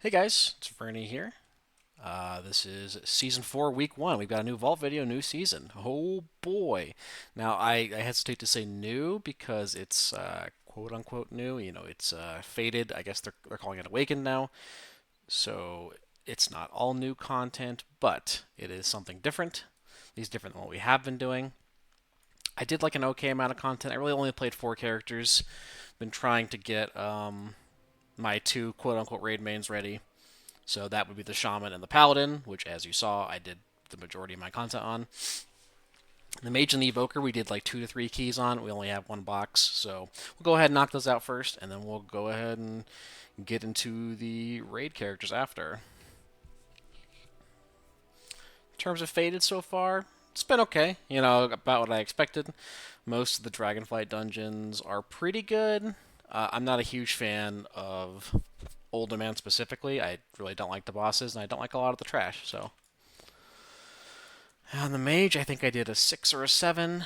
Hey guys, it's Vernie here. This is season 4, week 1. We've got a new Vault video, new season. Oh boy. Now, I hesitate to say new because it's quote unquote new. It's faded. I guess they're calling it Awakened now. So it's not all new content, but it is something different. At least different than what we have been doing. I did like an okay amount of content. I really only played 4 characters. Been trying to get my 2 quote unquote raid mains ready. So that would be the Shaman and the Paladin, which, as you saw, I did the majority of my content on. The Mage and the Evoker, we did like 2 to 3 keys on. We only have 1 box, so we'll go ahead and knock those out first, and then we'll go ahead and get into the raid characters after. In terms of Faded so far, it's been okay. About what I expected. Most of the Dragonflight dungeons are pretty good. I'm not a huge fan of Old Man specifically. I really don't like the bosses, and I don't like a lot of the trash, so on the mage, I think I did a 6 or a 7.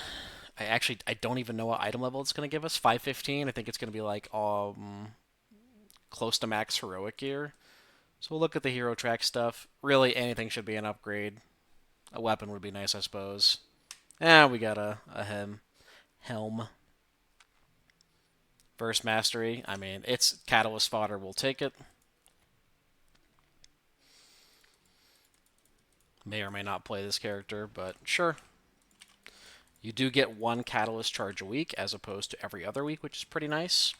I don't even know what item level it's going to give us. 515. I think it's going to be like close to max heroic gear. So we'll look at the hero track stuff. Really, anything should be an upgrade. A weapon would be nice, I suppose. We got a helm. Burst mastery. I mean, it's catalyst fodder. We'll take it. May or may not play this character, but sure. You do get 1 catalyst charge a week as opposed to every other week, which is pretty nice.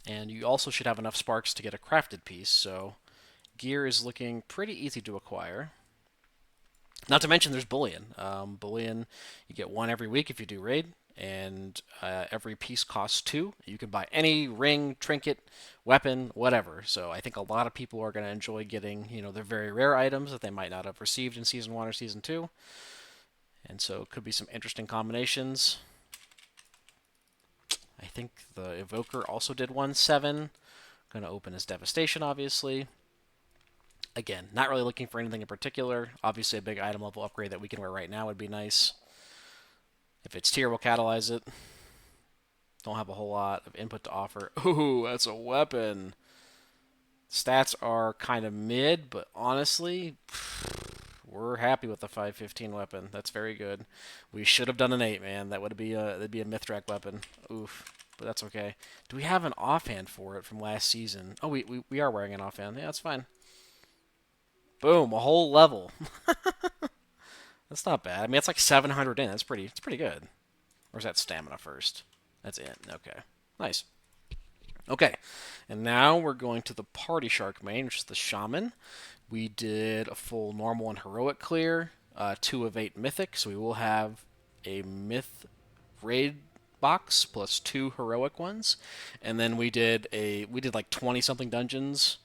And you also should have enough sparks to get a crafted piece, so gear is looking pretty easy to acquire. Not to mention there's bullion. Bullion, you get 1 every week if you do raid, and every piece costs 2. You can buy any ring, trinket, weapon, whatever. So I think a lot of people are going to enjoy getting, the very rare items that they might not have received in Season 1 or Season 2. And so it could be some interesting combinations. I think the Evoker also did 1/7. Going to open as Devastation, obviously. Again, not really looking for anything in particular. Obviously, a big item level upgrade that we can wear right now would be nice. If it's tier, we'll catalyze it. Don't have a whole lot of input to offer. Ooh, that's a weapon. Stats are kind of mid, but honestly, we're happy with the 515 weapon. That's very good. We should have done an 8, man. That'd be a Mithrak weapon. Oof. But that's okay. Do we have an offhand for it from last season? Oh, we are wearing an offhand. Yeah, that's fine. Boom, a whole level. That's not bad. I mean, it's like 700 in. It's pretty good. Or is that stamina first? That's it. Okay. Nice. Okay. And now we're going to the Party Shark main, which is the Shaman. We did a full normal and heroic clear, 2 of 8 mythic, so we will have a myth raid box plus 2 heroic ones, and then we did like 20 something dungeons,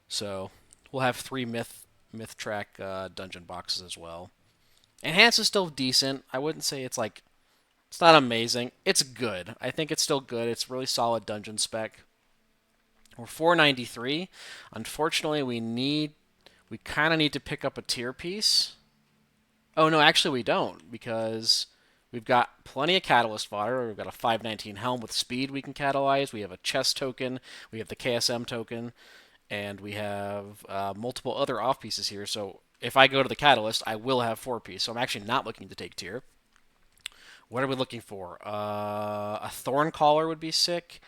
so we'll have 3 myth track dungeon boxes as well. Enhance is still decent. I wouldn't say it's not amazing. It's good. I think it's still good. It's really solid dungeon spec. We're 493. Unfortunately, we kind of need to pick up a tier piece. Oh no, actually we don't because we've got plenty of catalyst fodder. We've got a 519 helm with speed we can catalyze. We have a chest token. We have the KSM token, and we have multiple other off pieces here. So if I go to the catalyst, I will have 4 piece. So I'm actually not looking to take tier. What are we looking for? A thorn collar would be sick.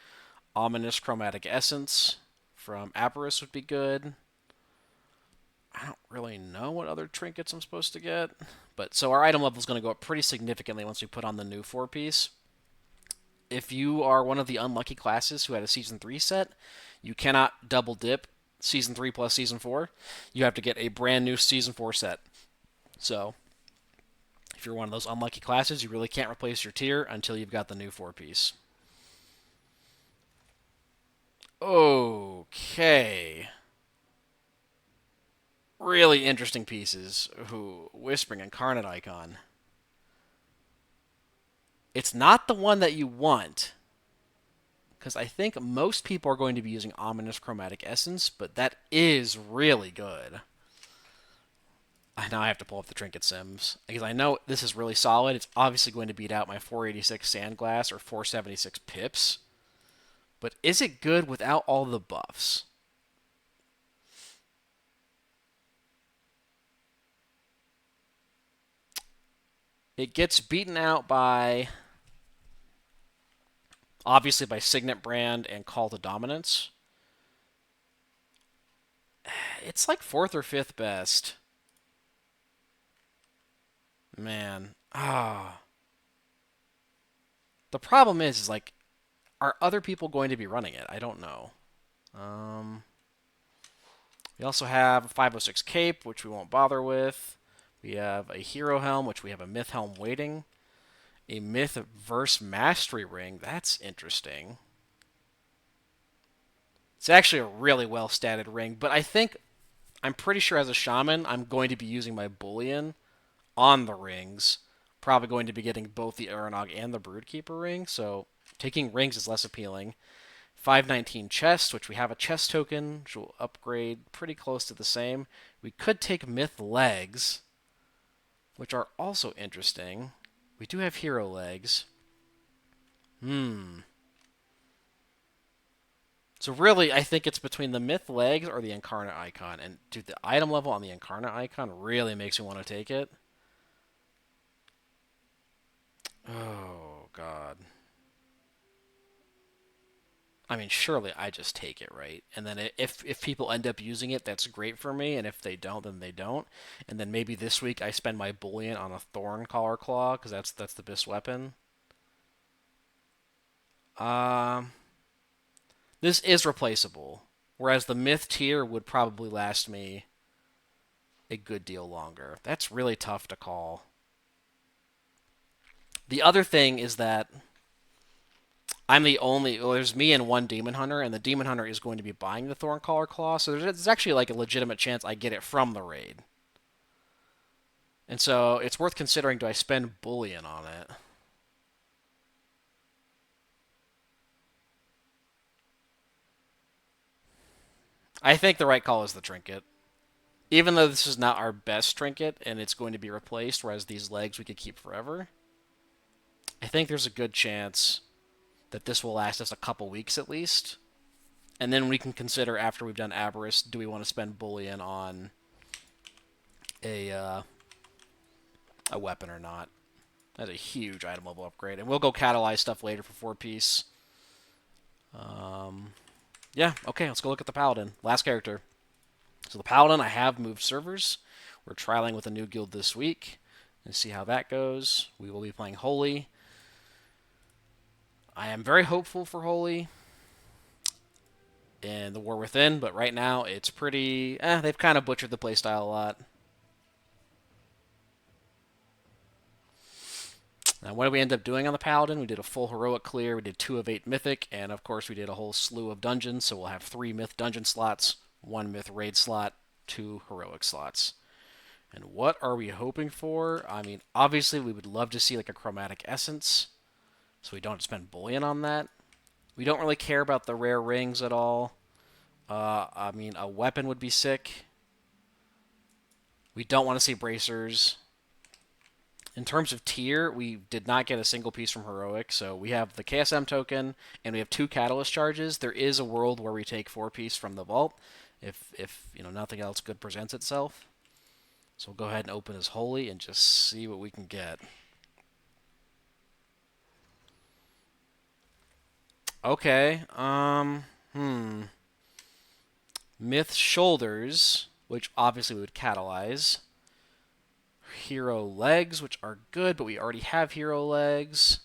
Ominous chromatic essence from Aberrus would be good. I don't really know what other trinkets I'm supposed to get. But so our item level is going to go up pretty significantly once we put on the new 4 piece. If you are one of the unlucky classes who had a season 3 set, you cannot double dip season 3 plus season 4. You have to get a brand new season 4 set. So if you're one of those unlucky classes, you really can't replace your tier until you've got the new 4 piece. Okay. Really interesting pieces. Ooh, Whispering Incarnate Icon. It's not the one that you want, because I think most people are going to be using Ominous Chromatic Essence, but that is really good. Now I have to pull up the trinket sims, because I know this is really solid. It's obviously going to beat out my 486 Sandglass or 476 Pips. But is it good without all the buffs? It gets beaten out by, obviously, by Signet Brand and Call to Dominance. It's like fourth or fifth best. Man. The problem is like, are other people going to be running it? I don't know. Um, we also have a 506 Cape, which we won't bother with. We have a Hero Helm, which we have a Myth Helm waiting. A Myth Verse Mastery Ring. That's interesting. It's actually a really well statted ring, but I'm pretty sure as a shaman, I'm going to be using my Bullion on the rings. Probably going to be getting both the Aranog and the Broodkeeper ring, so taking rings is less appealing. 519 chest, which we have a chest token, which will upgrade pretty close to the same. We could take Myth legs, which are also interesting. We do have hero legs. So really, I think it's between the Myth legs or the Incarnate icon. And dude, the item level on the Incarnate icon really makes me want to take it. Oh god. I mean, surely I just take it, right? And then if people end up using it, that's great for me. And if they don't, then they don't. And then maybe this week I spend my bullion on a Thorn Collar Claw because that's the best weapon. Um, this is replaceable, whereas the Myth tier would probably last me a good deal longer. That's really tough to call. The other thing is that I'm the only. Well, there's me and one demon hunter, and the demon hunter is going to be buying the Thorncaller Claw, so there's actually like a legitimate chance I get it from the raid. And so it's worth considering: do I spend bullion on it? I think the right call is the trinket. Even though this is not our best trinket and it's going to be replaced, whereas these legs we could keep forever, I think there's a good chance that this will last us a couple weeks at least. And then we can consider after we've done Avarice, do we want to spend bullion on a uh, a weapon or not? That's a huge item level upgrade, and we'll go catalyze stuff later for 4-piece. Yeah, okay, let's go look at the Paladin. Last character. So the Paladin, I have moved servers. We're trialing with a new guild this week and see how that goes. We will be playing Holy. I am very hopeful for Holy in the War Within, but right now it's pretty. They've kind of butchered the playstyle a lot. Now, what did we end up doing on the Paladin? We did a full heroic clear. We did 2 of 8 mythic, and of course, we did a whole slew of dungeons. So we'll have 3 myth dungeon slots, 1 myth raid slot, 2 heroic slots. And what are we hoping for? I mean, obviously, we would love to see like a chromatic essence, so we don't spend bullion on that. We don't really care about the rare rings at all. I mean, a weapon would be sick. We don't want to see bracers. In terms of tier, we did not get a single piece from Heroic, so we have the KSM token, and we have 2 Catalyst charges. There is a world where we take 4 piece from the vault, if nothing else good presents itself. So we'll go ahead and open as Holy and just see what we can get. Okay, Myth Shoulders, which obviously we would catalyze. Hero Legs, which are good, but we already have Hero Legs.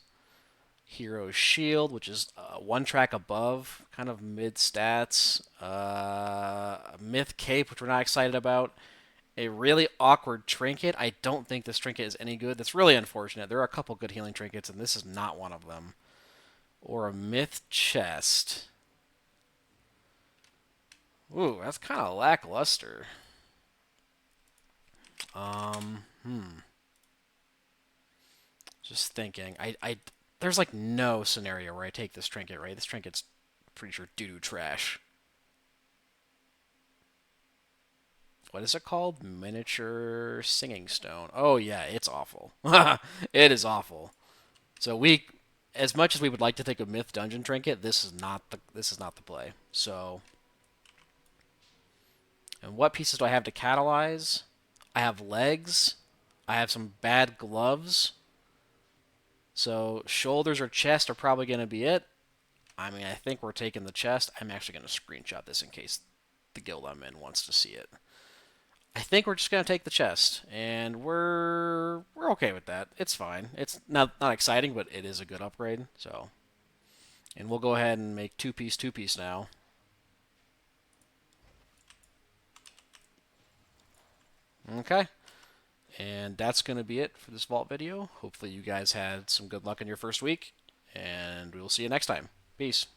Hero Shield, which is 1 track above, kind of mid stats. Myth Cape, which we're not excited about. A really awkward trinket. I don't think this trinket is any good. That's really unfortunate. There are a couple good healing trinkets, and this is not one of them. Or a Myth Chest. Ooh, that's kind of lackluster. Just thinking. There's like no scenario where I take this trinket, right? This trinket's pretty sure doo-doo trash. What is it called? Miniature Singing Stone. Oh yeah, it's awful. It is awful. So as much as we would like to take a Myth Dungeon Trinket, this is not the play. So, and what pieces do I have to catalyze? I have legs. I have some bad gloves. So shoulders or chest are probably going to be it. I mean, I think we're taking the chest. I'm actually going to screenshot this in case the guild I'm in wants to see it. I think we're just going to take the chest, and we're okay with that. It's fine. It's not exciting, but it is a good upgrade. So, and we'll go ahead and make two piece now. Okay. And that's going to be it for this vault video. Hopefully you guys had some good luck in your first week, and we will see you next time. Peace.